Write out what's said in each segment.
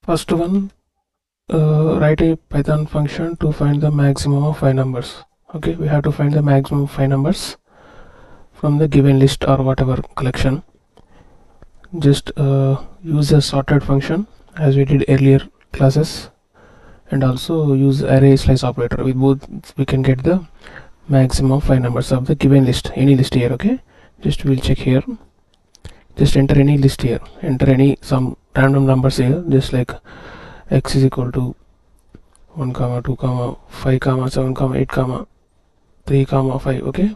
First one, write a Python function to find the maximum of 5 numbers. Okay, we have to find the maximum of 5 numbers from the given list or whatever collection. Just use a sorted function as we did earlier classes, and also use array slice operator. With both we can get the maximum of 5 numbers of the given list, any list here. Okay, just we'll check here. Just enter any list here, enter any some random numbers here, just like x is equal to 1 comma 2 comma 5 comma 7 comma 8 comma 3 comma 5. Okay,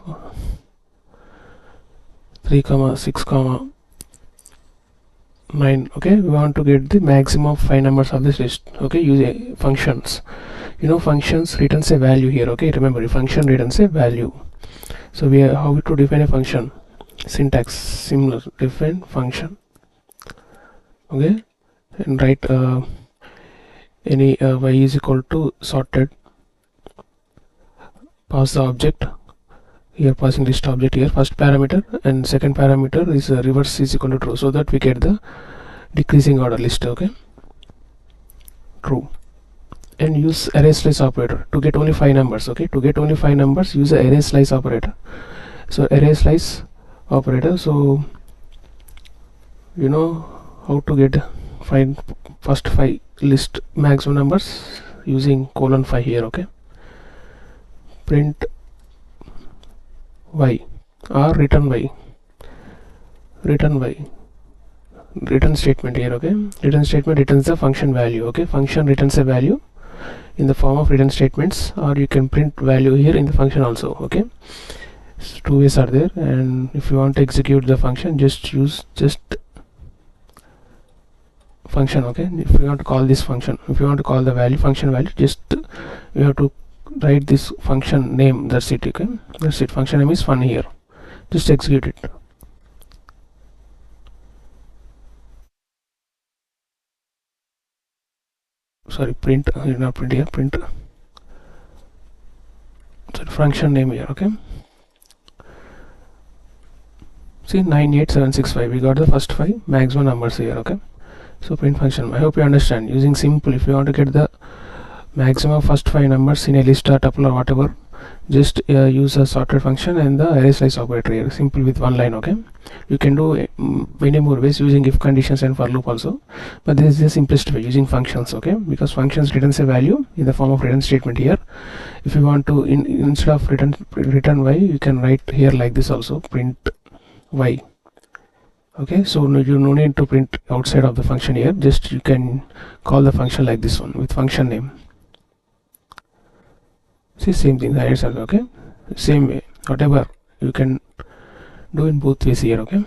3 comma 6 comma 9. Okay, we want to get the maximum of 5 numbers of this list. Okay, use functions. Functions returns a value here. Okay, remember, a function returns a value. So we are how to define a function. Syntax similar, define function. Okay, and write any y is equal to sorted, pass the object here, passing list object here, first parameter, and second parameter is reverse is equal to true, so that we get the decreasing order list. Okay, true. And use array slice operator to get only 5 numbers. Okay, to get only 5 numbers, use the array slice operator. So array slice operator, so you know how to find first 5 list maximum numbers using :5 here. Okay, print y or return return statement here. Okay, return statement returns the function value. Okay, function returns a value in the form of return statements, or you can print value here in the function also. Okay, so 2 ways are there, and if you want to execute the function, just use function. Okay, if you want to call this function, if you want to call the value function value, just you have to write this function name. That's it. Okay, that's it. Function name is fun here. Just execute it. Sorry, print, not print here, print, sorry, function name here. Okay, see 98765, we got the first 5 maximum numbers here. Okay, so print function. I hope you understand. Using simple, if you want to get the maximum first 5 numbers in a list or tuple or whatever, just use a sorted function and the array slice operator here, simple with one line. Okay, you can do many more ways using if conditions and for loop also, but this is the simplest way, using functions. Okay, because functions returns a value in the form of return statement here. If you want to instead of return y, you can write here like this also, print y. Okay, so you no need to print outside of the function here, just you can call the function like this one with function name. See, same thing, the itself. Okay, same way, whatever you can do in both ways here. Okay.